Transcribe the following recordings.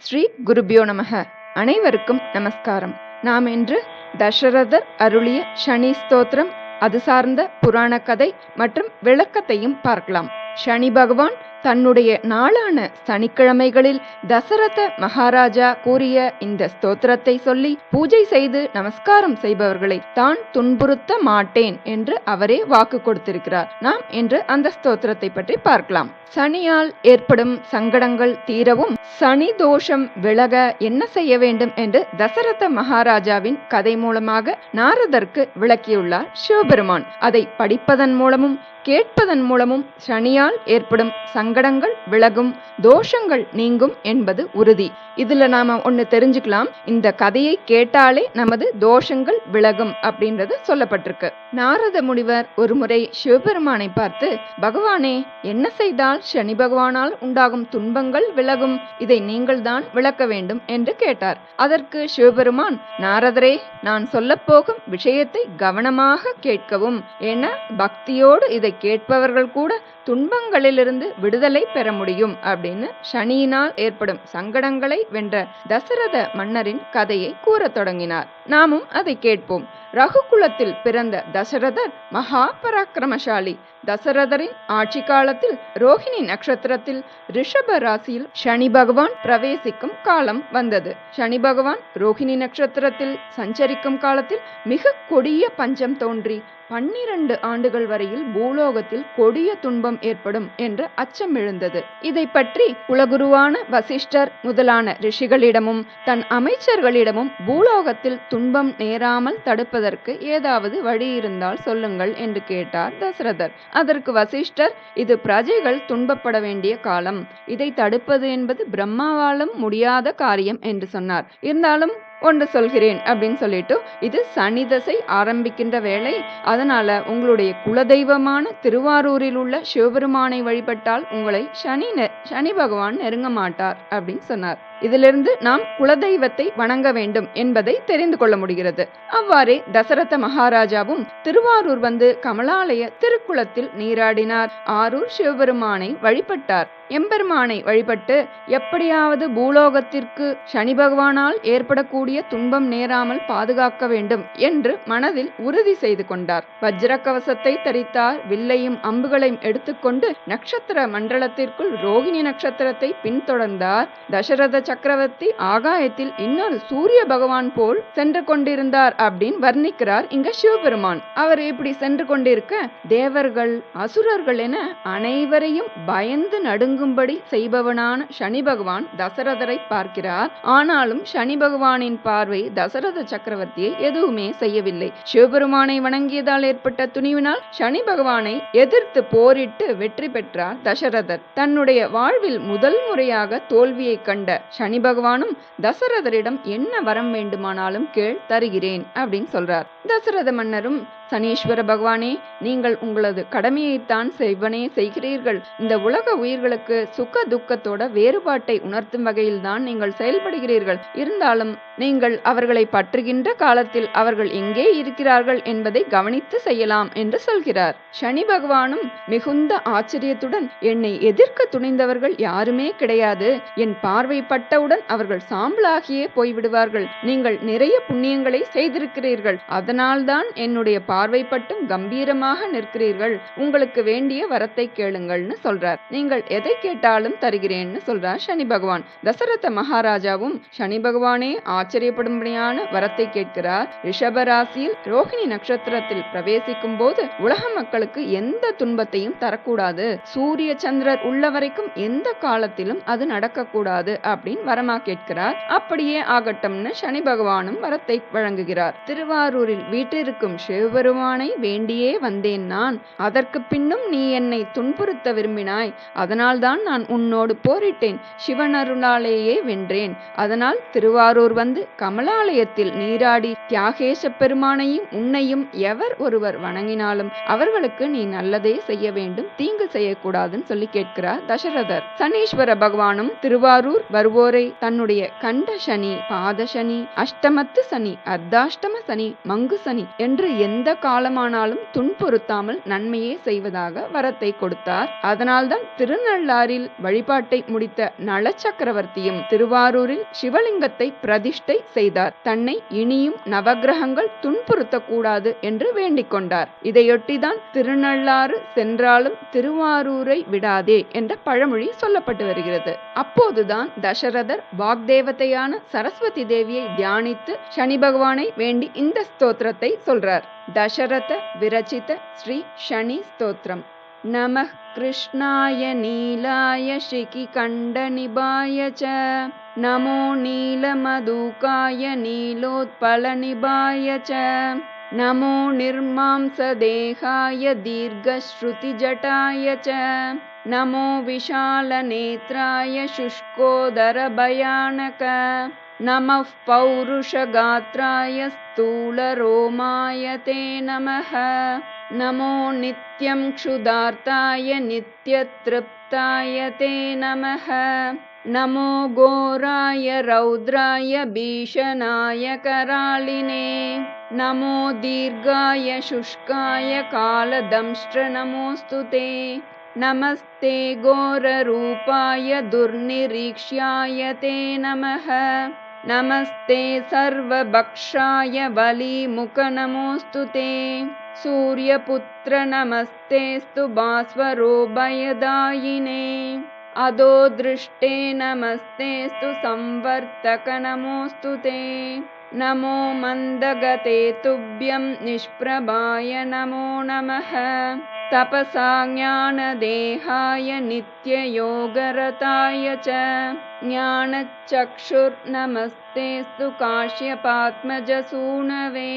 ஸ்ரீ குருபியோ நமக. அனைவருக்கும் நமஸ்காரம். நாம் இன்று தசரதர் அருளிய சனி ஸ்தோத்திரம், அது சார்ந்த புராண கதை மற்றும் விளக்கத்தையும் பார்க்கலாம். சனி பகவான் தன்னுடைய நாளான சனிக்கிழமைகளில் தசரத மகாராஜா கூறிய இந்த ஸ்தோத்திரத்தை சொல்லி பூஜை செய்து நமஸ்காரம் செய்பவர்களை தான் துன்புறுத்த மாட்டேன் என்று அவரே வாக்கு கொடுத்திருக்கிறார். நாம் இன்று அந்த ஸ்தோத்திரத்தை பற்றி பார்க்கலாம். சனியால் ஏற்படும் சங்கடங்கள் தீரவும் சனி தோஷம் விலக என்ன செய்ய வேண்டும் என்று தசரத மகாராஜாவின் கதை மூலமாக நாரதற்கு விளக்கியுள்ளார் சிவபெருமான். அதை படிப்பதன் மூலமும் கேட்பதன் மூலமும் சனியால் ஏற்படும் சங்கடங்கள் விலகும், தோஷங்கள் நீங்கும் என்பது உறுதி. இதுல நாம ஒண்ணு தெரிஞ்சுக்கலாம். இந்த கதையை கேட்டாலே நமது தோஷங்கள் விலகும் அப்படின்றது சொல்லப்பட்டிருக்கு. நாரத முனிவர் ஒரு முறை சிவபெருமானை பார்த்து, பகவானே, என்ன செய்தால் சனி பகவானால் உண்டாகும் துன்பங்கள் விலகும்? இதை நீங்கள் தான் விளக்க வேண்டும் என்று கேட்டார். அதற்கு சிவபெருமான், நாரதரே, நான் சொல்ல போகும் விஷயத்தை கவனமாக கேட்கவும். என பக்தியோடு இதை கேட்பவர்கள் கூட துன்பங்களிலிருந்து விடுதலை பெற முடியும் அப்படின்னு சனியினால் ஏற்படும் சங்கடங்களை வென்ற தசரத மன்னரின் கதையை கூறத் தொடங்கினார். நாமும் அதை கேட்போம். ரகுகுலத்தில் பிறந்த தசரதர் மகா பராக்கிரமசாலி. தசரதரின் ஆட்சி காலத்தில் ரோஹிணி நட்சத்திரத்தில் ரிஷப ராசியில் சனி பகவான் பிரவேசிக்கும் காலம் வந்தது. சனி பகவான் ரோஹிணி நட்சத்திரத்தில் சஞ்சரிக்கும் காலத்தில் மிக கொடிய பஞ்சம் தோன்றி 12 ஆண்டுகள் வரையில் பூலோகத்தில் கொடிய துன்பம் ஏற்படும் என்ற அச்சம் எழுந்தது. இதை பற்றி குலகுருவான வசிஷ்டர் முதலான ரிஷிகளிடமும் தன் அமைச்சர்களிடமும் பூலோகத்தில் துன்பம் நேராமல் தடுப்பதற்கு ஏதாவது வழி இருந்தால் சொல்லுங்கள் என்று கேட்டார் தசரதர். அதற்கு வசிஷ்டர், இது பிரஜைகள் துன்பப்பட வேண்டிய காலம், இதை தடுப்பது என்பது பிரம்மாவாலும் முடியாத காரியம் என்று சொன்னார். இருந்தாலும் ஒன்று சொல்கிறேன் அப்படின்னு சொல்லிட்டு, இது சனி தசை ஆரம்பிக்கின்ற வேளை, அதனால உங்களுடைய குலதெய்வமான திருவாரூரில் உள்ள சிவபெருமானை வழிபட்டால் உங்களை சனி பகவான் நெருங்க மாட்டார் அப்படின்னு சொன்னார். இதிலிருந்து நாம் குலதெய்வத்தை வணங்க வேண்டும் என்பதை தெரிந்து கொள்ள முடிகிறது. அவ்வாறே தசரத மகாராஜாவும் திருவாரூர் வந்து கமலாலய திருக்குளத்தில் நீராடினார். ஆரூர் சிவபெருமானை வழிபட்டார். எம்பெருமானை வழிபட்டு எப்படியாவது பூலோகத்திற்கு சனி பகவானால் ஏற்படக்கூடிய துன்பம் நேராமல் பாதுகாக்க வேண்டும் என்று மனதில் உறுதி செய்து கொண்டார். வஜ்ர கவசத்தை தரித்தார். வில்லையும் அம்புகளையும் எடுத்துக்கொண்டு நட்சத்திர மண்டலத்திற்குள் ரோகிணி நட்சத்திரத்தை பின்தொடர்ந்தார். தசரத சக்கரவர்த்தி ஆகாயத்தில் இன்னொரு சூரிய பகவான் போல் சென்று கொண்டிருந்தார் அப்படின்னு வர்ணிக்கிறார் இங்க சிவபெருமான். அவர் இப்படி சென்று கொண்டிருக்க தேவர்கள் அசுரர்கள் என அனைவரையும் பயந்து நடுங்கும்படி செய்பவனான சனி பகவான் தசரதரை பார்க்கிறார். ஆனாலும் சனி பகவானின் பார்வை தசரத சக்கரவர்த்தியை எதுவுமே செய்யவில்லை. சிவபெருமானை வணங்கியதால் ஏற்பட்ட துணிவினால் சனி பகவானை எதிர்த்து போரிட்டு வெற்றி பெற்றார் தசரதர். தன்னுடைய வாழ்வில் முதல் முறையாக தோல்வியை கண்ட சனி பகவானும் தசரதரிடம் என்ன வரம் வேண்டுமானாலும் கேள், தருகிறேன் அப்படின்னு சொல்றார். தசரத மன்னரும், சனீஸ்வர பகவானே, நீங்கள் உங்களது கடமையைத்தான் செய்கிறீர்கள். இந்த உலக உயிர்களுக்கு சுக துக்கத்தோட வேறுபாட்டை உணர்த்தும் வகையில் தான் நீங்கள் செயல்படுகிறீர்கள். இருந்தாலும் நீங்கள் அவர்களை பற்றுகின்ற காலத்தில் அவர்கள் எங்கே இருக்கிறார்கள் என்பதை கவனித்து செய்யலாம் என்று சொல்கிறார். சனி பகவானும் மிகுந்த ஆச்சரியத்துடன், என்னை எதிர்க்க துணிந்தவர்கள் யாருமே கிடையாது. என் பார்வை பட்டவுடன் அவர்கள் சாம்பலாகியே போய்விடுவார்கள். நீங்கள் நிறைய புண்ணியங்களை செய்திருக்கிறீர்கள். அதனால்தான் என்னுடைய பார்வைப்பட்டும் கம்பீரமாக நிற்கிறீர்கள். உங்களுக்கு வேண்டிய வரத்தை கேளுங்கள்னு சொல்றார். நீங்கள் எதை கேட்டாலும் தருகிறேன்னு சொல்றார் சனி பகவான். தசரத மகாராஜாவும் சனி பகவானே ஆச்சரியப்படும்படியான வரத்தை கேட்கிறார். ரிஷபராசியில் ரோஹிணி நட்சத்திரத்தில் பிரவேசிக்கும் போது உலக மக்களுக்கு எந்த துன்பத்தையும் தரக்கூடாது. சூரிய சந்திரர் உள்ள வரைக்கும் எந்த காலத்திலும் அது நடக்கக்கூடாது அப்படின்னு வரமா கேட்கிறார். அப்படியே ஆகட்டும்னு சனி பகவானும் வரத்தை வழங்குகிறார். திருவாரூரில் வீட்டிற்கும் சிவபெருமானை வேண்டியே வந்தேன் நான். அதற்கு பின்னும் நீ என்னை துன்புறுத்த விரும்பினாய். அதனால்தான் நான் உன்னோடு போரிட்டேன். சிவனருளாலேயே வென்றேன். அதனால் திருவாரூர் வந்து கமலாலயத்தில் நீராடி தியாகேச பெருமானையும் உன்னையும் எவர் ஒருவர் வணங்கினாலும் அவர்களுக்கு நீ நல்லதே செய்ய வேண்டும், தீங்கு செய்யக்கூடாதுன்னு சொல்லி கேட்கிறார் தசரதர். சனீஸ்வர பகவானும் திருவாரூர் வருவோரை தன்னுடைய கண்ட சனி, பாத சனி, அஷ்டமத்து சனி, அர்த்தாஷ்டம சனி, மங்கு சனி என்று எந்த காலமானாலும் துன்புறுத்தாமல் நன்மையே செய்வதாக வரத்தை கொடுத்தார். அதனால்தான் திருநள்ளாறில் வழிபாட்டை முடித்த நள சக்கரவர்த்தியும் திருவாரூரில் சிவலிங்கத்தை பிரதிஷ்டை செய்தார். தன்னை இனியும் நவக்கிரகங்கள் துன்புறுத்தக்கூடாது என்று வேண்டிக் கொண்டார். இதையொட்டிதான் திருநள்ளாறு சென்றாலும் திருவாரூரை விடாதே என்ற பழமொழி சொல்லப்பட்டு வருகிறது. அப்போதுதான் தசரதர் வாக்தேவதையான சரஸ்வதி தேவியை தியானித்து சனி பகவானை வேண்டி இந்த ஸ்தோத்திரத்தை சொல்றார். தசரத விரச்சித ஸ்ரீ சனி ஸ்தோத்திரம். நமः கிருஷ்ணாய நீலாய ஸ்ரீகிகண்டநிபாய ச நமோ நீலமதுகாய நீலோத்பலநிபாய ச நமோ நிர்மாம்சதேகாய தீர்घश्रुतिजटाय च நமோ விஷாலநேத்ராய शुष्कोदरभयानक நமः पौरुषगात्राय स्थूलरोमाय ते नमः நமோ நித்யம் क्षुधार्ताय नित्यतृप्ताय ते नमः நமோ கோராய ரௌத்ராய பீஷணாய கராளினே நமோ தீர்காய शुष्काय कालदंष्ट्र नमोऽस्तु ते நமஸ்தே கோரரூபாய துர்நிரீக்ஷ்யாய தே நமः நமஸ்தே சர்வபக்ஷாய வலிமுக நமோऽस्तु ते सूर्यपुत्र नमस्तेस्तु भास्वरो भयदायिने अदो दृष्टे नमस्तेस्तु संवर्तक नमोऽस्तु ते नमो मन्दगते तुभ्यं निष्प्रभाय नमो नमः तपसा ज्ञानदेहाय नित्ययोगरताय च ज्ञानचक्षुर्नमस्तेस्तु काश्यपात्मजसूनवे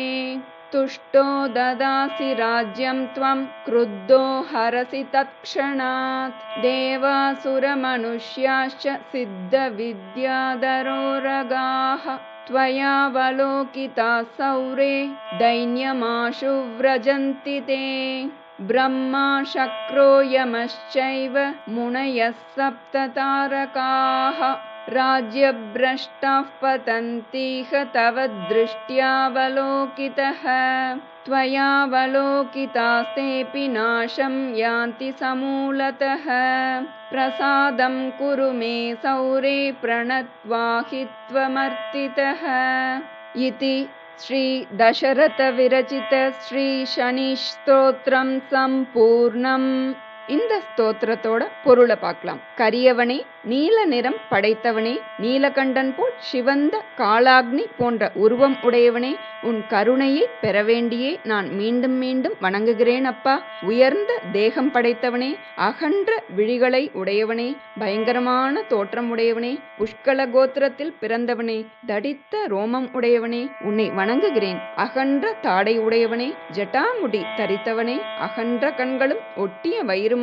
तुष्टो ददासि राज्यं त्वं क्रुद्धो हरसि तत्क्षणात् देवासुरमनुष्याश्च सिद्धविद्याधरोरगाः त्वयावलोकिताः सौरे दैन्यमाशु व्रजन्ति ते ब्रह्मा शक्रो यमश्चैव मुनयः सप्ततारकाः राज्यभ्रष्टाः पतन्तीह तव दृष्ट्यावलोकितः त्वयावलोकितास्तेऽपि नाशं यान्ति समूलतः प्रसादं कुरु मे सौरे प्रणत्वाहि त्वमर्तितः इति श्री दशरथ विरचित श्री शनि स्तोत्रम संपूर्णम. இந்த ஸ்தோத்திரத்தோட பொருளை பார்க்கலாம். கரியவனே, நீல நிறம் படைத்தவனே, நீலகண்டன் போல் சிவந்த காலாக்னி போன்ற உருவம் உடையவனே, உன் கருணையை பெற வேண்டியே நான் மீண்டும் மீண்டும் வணங்குகிறேன் அப்பா. உயர்ந்த தேகம் படைத்தவனே, அகன்ற விழிகளை உடையவனே, பயங்கரமான தோற்றம் உடையவனே, புஷ்கல கோத்திரத்தில் பிறந்தவனே, தடித்த ரோமம் உடையவனே, உன்னை வணங்குகிறேன். அகன்ற தாடை உடையவனே, ஜட்டாமுடி தரித்தவனே, அகன்ற கண்களும் ஒட்டிய வயிறுமாக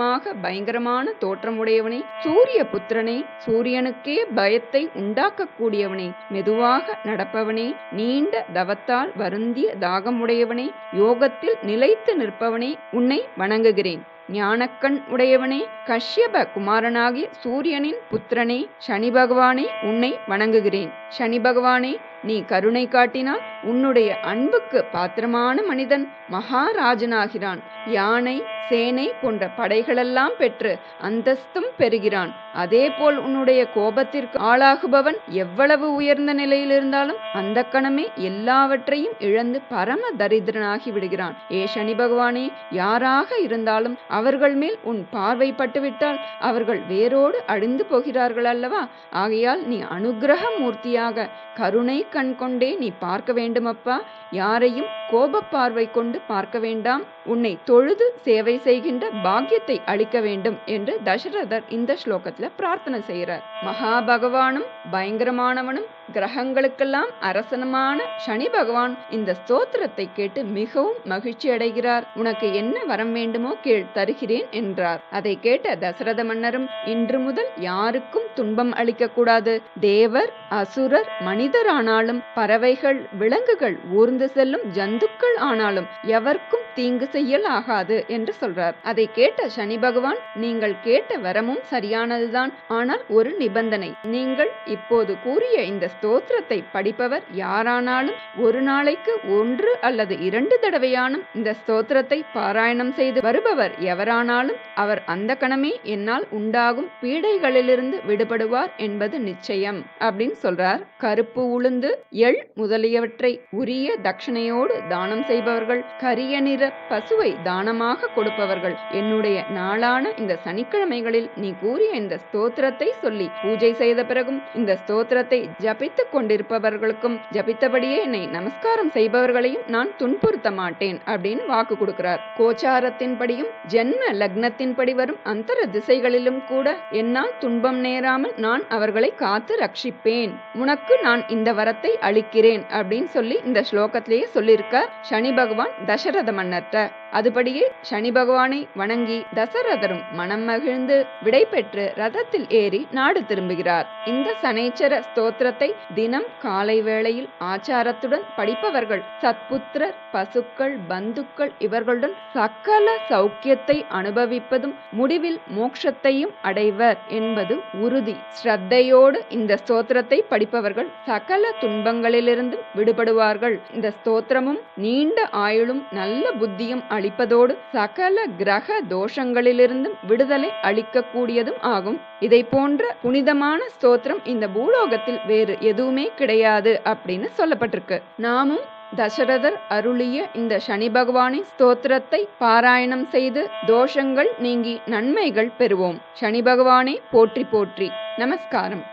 பயங்கரமான தோற்றம் உடையவனே, சூரிய புத்திரனே, சூரியனுக்கே பயத்தை உண்டாக்க கூடியவனே, மெதுவாக நடப்பவனே, நீண்ட தவத்தால் வருந்திய தாகம் உடையவனே, யோகத்தில் நிலைத்து நிற்பவனே, உன்னை வணங்குகிறேன். ஞானக்கண் உடையவனே, கஷ்யப குமாரனாகிய சூரியனின் புத்திரனே, சனி பகவானே, உன்னை வணங்குகிறேன். சனி பகவானே, நீ கருணை காட்டினால் உன்னுடைய அன்புக்கு பாத்திரமான மனிதன் மகாராஜனாகிறான். யானை, சேனை போன்ற படைகளெல்லாம் பெற்று அந்தஸ்தும் பெறுகிறான். அதேபோல் உன்னுடைய கோபத்திற்கு ஆளாகுபவன் எவ்வளவு உயர்ந்த நிலையில் இருந்தாலும் அந்த கணமே எல்லாவற்றையும் இழந்து பரம தரித்திரனாகி விடுகிறான். ஏ சனி பகவானே, யாராக இருந்தாலும் அவர்கள் மேல் உன் பார்வை பட்டுவிட்டால் அவர்கள் வேரோடு அழிந்து போகிறார்கள் அல்லவா? ஆகையால் நீ அனுக்கிரக மூர்த்தியாக கருணை கண் கொண்டே நீ பார்க்க வேண்டுமப்பா. யாரையும் கோப பார்வை கொண்டு பார்க்க வேண்டாம். உன்னை தொழுது சேவை செய்கின்ற பாக்கியத்தை அளிக்க வேண்டும் என்று தசரதர் இந்த ஸ்லோகத்துல பிரார்த்தனை செய்கிறார். மகா பகவானும் பயங்கரமானவனும் கிரகங்களுக்கெல்லாம் அரசனுமான சனி பகவான் இந்த ஸ்தோத்திரத்தை கேட்டு மிகவும் மகிழ்ச்சி அடைகிறார். உனக்கு என்ன வரம் வேண்டுமோ கேள், தருகிறேன் என்றார். அதை கேட்ட தசரத மன்னரும், இன்று முதல் யாருக்கும் துன்பம் அளிக்க கூடாது. தேவர், அசுரர், மனிதரானாலும், பறவைகள், விலங்குகள், ஊர்ந்து செல்லும் ஜந்துக்கள் ஆனாலும் எவர்க்கும் தீங்கு செய்யல் ஆகாது என்று சொல்றார். அதை கேட்ட சனி பகவான், நீங்கள் கேட்ட வரமும் சரியானதுதான். ஆனால் ஒரு நிபந்தனை. நீங்கள் இப்போது கூறிய இந்த ஸ்தோத்திரத்தை படிப்பவர் யாரானாலும் ஒரு நாளைக்கு 1 அல்லது 2 தடவையானும் இந்த ஸ்தோத்திரத்தை பாராயணம் செய்து வருபவர் எவரானாலும் அவர் அந்த கணமே என்னால் உண்டாகும் பீடைகளிலிருந்து விடுபடுவார் என்பது நிச்சயம் அப்படின்னு சொல்றார். கருப்பு உளுந்து, எள் முதலியவற்றை உரிய தட்சணையோடு தானம் செய்பவர்கள், கரிய நிற பசுவை தானமாக கொடுப்பவர்கள், என்னுடைய நாளான இந்த சனிக்கிழமைகளில் நீ கூறிய இந்த ஸ்தோத்திரத்தை சொல்லி பூஜை செய்த பிறகும் இந்த ஸ்தோத்திரத்தை ஜபித்துக் கொண்டிருப்பவர்களுக்கும் ஜபித்தபடியே என்னை நமஸ்காரம் செய்பவர்களையும் நான் துன்புறுத்த மாட்டேன் அப்படின்னு வாக்கு கொடுக்கிறார். கோச்சாரத்தின்படியும் ஜென்ம லக்னத்தின்படி வரும் அந்தர திசைகளிலும் கூட என்னால் துன்பம் நேராமல் நான் அவர்களை காத்து ரட்சிப்பேன், உனக்கு நான் இந்த வரத்தை அளிக்கிறேன் அப்படின்னு சொல்லி இந்த ஸ்லோகத்திலேயே சொல்லியிருக்கார் சனி பகவான் தசரத மன்னர்ட்ட. அதுபடியே சனி பகவானை வணங்கி தசரதரும் மனம் மகிழ்ந்து விடை பெற்று ரதத்தில் ஏறி நாடு திரும்புகிறார். இந்த சனேச்சர ஸ்தோத்திரத்தை தினம் காலை வேளையில் ஆச்சாரத்துடன் படிப்பவர்கள் சத்புத்திரர், பசுக்கள், பந்துக்கள் இவர்களுடன் சகல சௌக்கியத்தை அனுபவிப்பதும் முடிவில் மோட்சத்தையும் அடைவர் என்பது உறுதி. ஸ்ரத்தையோடு இந்த ஸ்தோத்திரத்தை படிப்பவர்கள் சகல துன்பங்களிலிருந்தும் விடுபடுவார்கள். இந்த ஸ்தோத்திரமும் நீண்ட ஆயுளும் நல்ல புத்தியும் அளிப்பதோடு சகல கிரக தோஷங்களிலிருந்தும் விடுதலை அளிக்கக்கூடியதும் ஆகும். இதை போன்ற புனிதமான ஸ்தோத்திரம் இந்த பூலோகத்தில் வேறு எதுவுமே கிடையாது அப்படின்னு சொல்லப்பட்டிருக்கு. நாமும் தசரதர் அருளிய இந்த சனி பகவானின் ஸ்தோத்திரத்தை பாராயணம் செய்து தோஷங்கள் நீங்கி நன்மைகள் பெறுவோம். சனி பகவானே போற்றி போற்றி. நமஸ்காரம்.